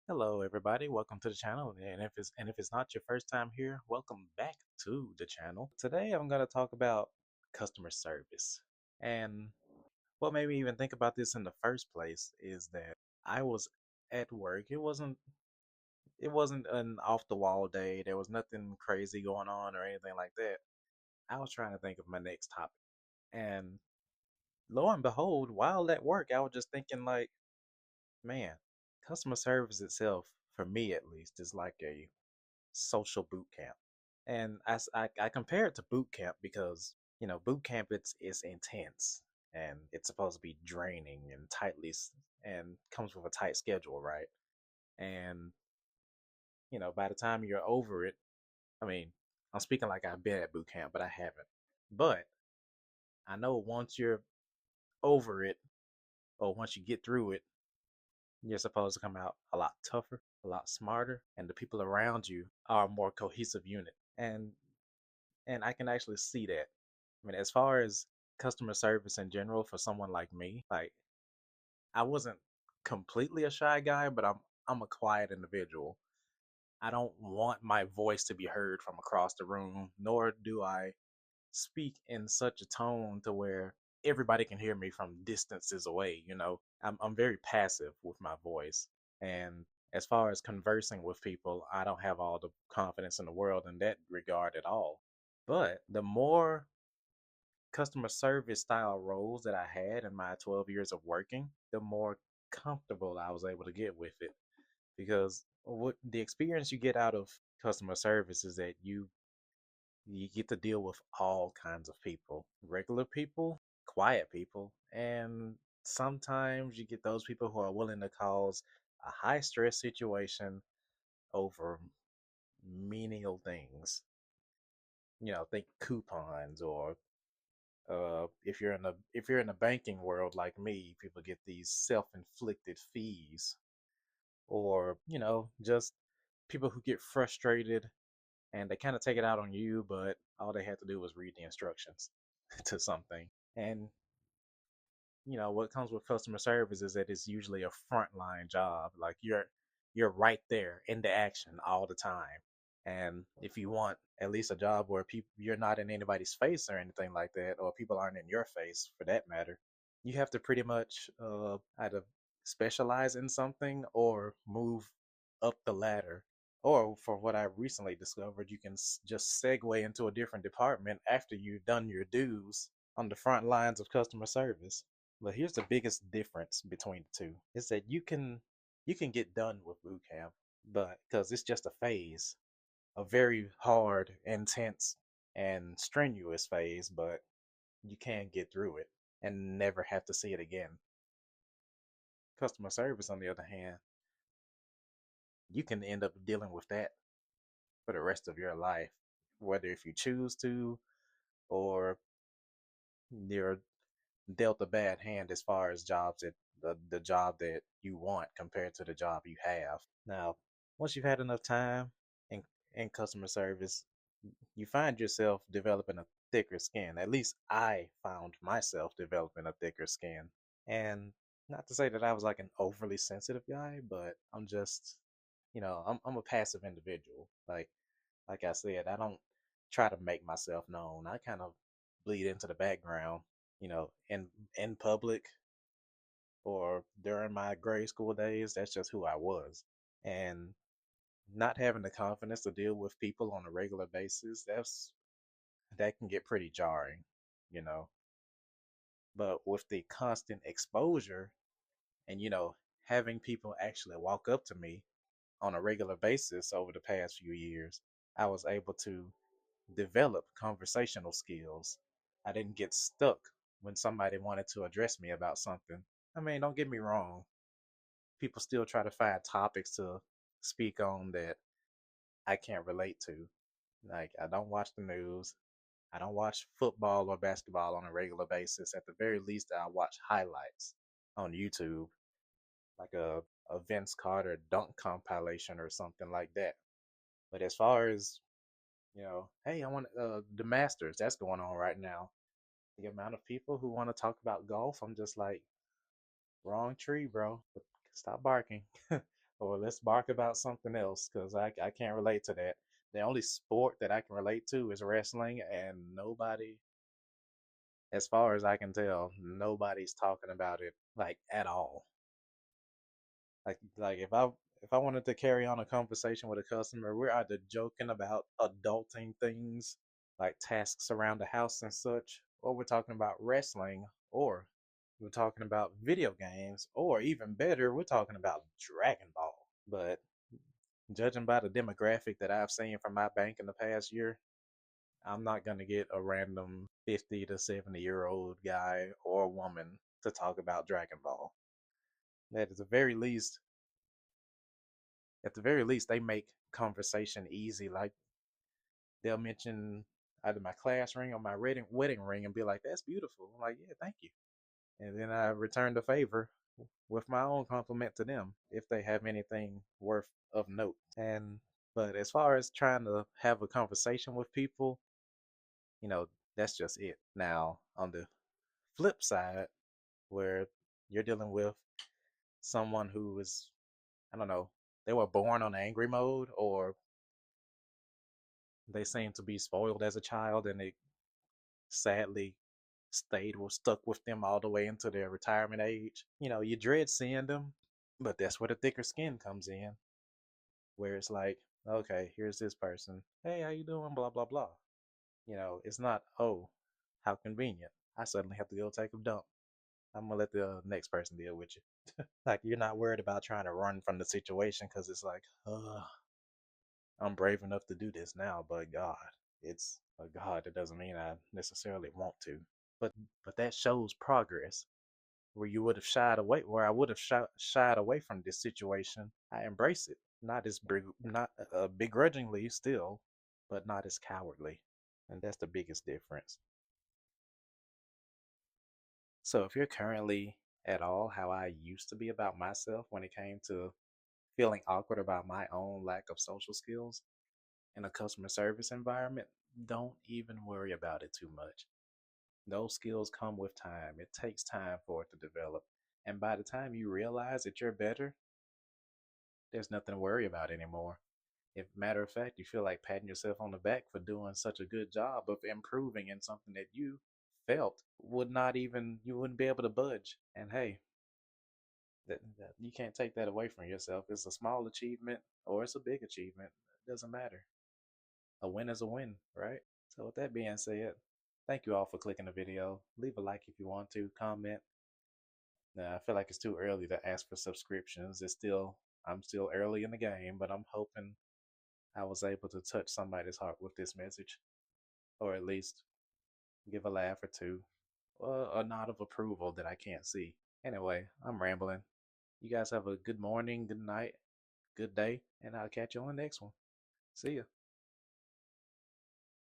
Hello, everybody. Welcome to the channel. And if it's not your first time here, welcome back to the channel. Today, I'm going to talk about customer service. And what made me even think about this in the first place is that I was at work. It wasn't an off the wall day. There was nothing crazy going on or anything like that. I was trying to think of my next topic. And lo and behold, while at work, I was just thinking like, man, customer service itself, for me at least, is like a social boot camp. And I compare it to boot camp because, boot camp it's intense and it's supposed to be draining and and comes with a tight schedule, right? And, by the time you're over it, I mean, I'm speaking like I've been at boot camp, but I haven't. But I know once you're over it or once you get through it, you're supposed to come out a lot tougher, a lot smarter, and the people around you are a more cohesive unit. And I can actually see that. I mean, as far as customer service in general for someone like me, like I wasn't completely a shy guy, but I'm a quiet individual. I don't want my voice to be heard from across the room, nor do I speak in such a tone to where everybody can hear me from distances away, I'm very passive with my voice. And as far as conversing with people, I don't have all the confidence in the world in that regard at all. But the more customer service style roles that I had in my 12 years of working, the more comfortable I was able to get with it. Because what the experience you get out of customer service is that you get to deal with all kinds of people, regular people, quiet people, and sometimes you get those people who are willing to cause a high stress situation over menial things. Think coupons or if you're in the banking world like me, people get these self-inflicted fees, or just people who get frustrated and they kind of take it out on you, but all they had to do was read the instructions to something. And what comes with customer service is that it's usually a frontline job. Like you're right there in the action all the time. And if you want at least a job where people you're not in anybody's face or anything like that, or people aren't in your face for that matter, you have to pretty much either specialize in something or move up the ladder. Or for what I recently discovered, you can just segue into a different department after you've done your dues on the front lines of customer service. But here's the biggest difference between the two is that you can get done with boot camp, but because it's just a phase, a very hard, intense, and strenuous phase, but you can get through it and never have to see it again. Customer service, on the other hand, you can end up dealing with that for the rest of your life, whether if you choose to or you're dealt a bad hand as far as jobs that the job that you want compared to the job you have. Now, once you've had enough time in customer service, you find yourself developing a thicker skin. At least I found myself developing a thicker skin. And not to say that I was like an overly sensitive guy, but I'm just, I'm a passive individual. Like I said, I don't try to make myself known. I kind of bleed into the background, in public or during my grade school days. That's just who I was. And not having the confidence to deal with people on a regular basis, that can get pretty jarring, you know. But with the constant exposure and having people actually walk up to me on a regular basis over the past few years, I was able to develop conversational skills. I didn't get stuck when somebody wanted to address me about something. I mean, don't get me wrong, people still try to find topics to speak on that I can't relate to. Like, I don't watch the news. I don't watch football or basketball on a regular basis. At the very least, I watch highlights on YouTube, like a Vince Carter dunk compilation or something like that. But as far as, hey, I want the Masters, that's going on right now. The amount of people who want to talk about golf, I'm just like, wrong tree, bro. Stop barking. or let's bark about something else because I can't relate to that. The only sport that I can relate to is wrestling, and nobody, as far as I can tell, nobody's talking about it like at all. Like if I wanted to carry on a conversation with a customer, we're either joking about adulting things like tasks around the house and such, or we're talking about wrestling, or we're talking about video games, or even better, we're talking about Dragon Ball. But judging by the demographic that I've seen from my bank in the past year, I'm not gonna get a random 50 to 70-year-old guy or woman to talk about Dragon Ball. That at the very least, they make conversation easy. Like they'll mention either my class ring or my wedding ring and be like, "That's beautiful." I'm like, "Yeah, thank you." And then I return the favor with my own compliment to them if they have anything worth of note. And but as far as trying to have a conversation with people, you know, that's just it. Now, on the flip side, where you're dealing with someone who is, I don't know, they were born on angry mode, or they seem to be spoiled as a child and it sadly stayed or stuck with them all the way into their retirement age. You dread seeing them, but that's where the thicker skin comes in, where it's like, okay, here's this person. Hey, how you doing? Blah blah blah. It's not, oh, how convenient. I suddenly have to go take a dump. I'm gonna let the next person deal with you. Like you're not worried about trying to run from the situation because it's like, I'm brave enough to do this now, but God, it's a God. That doesn't mean I necessarily want to. But that shows progress. Where you would have shied away, where I would have shied away from this situation, I embrace it. Not begrudgingly still, but not as cowardly, and that's the biggest difference. So if you're currently at all how I used to be about myself when it came to feeling awkward about my own lack of social skills in a customer service environment, don't even worry about it too much. Those skills come with time. It takes time for it to develop. And by the time you realize that you're better, there's nothing to worry about anymore. If matter of fact, you feel like patting yourself on the back for doing such a good job of improving in something that you felt would not even you wouldn't be able to budge. And hey, that you can't take that away from yourself. It's a small achievement or it's a big achievement. It doesn't matter. A win is a win, right? So with that being said, thank you all for clicking the video. Leave a like if you want to, comment. Now, I feel like it's too early to ask for subscriptions. I'm still early in the game, but I'm hoping I was able to touch somebody's heart with this message, or at least give a laugh or two, or a nod of approval that I can't see. Anyway, I'm rambling. You guys have a good morning, good night, good day, and I'll catch you on the next one. See ya.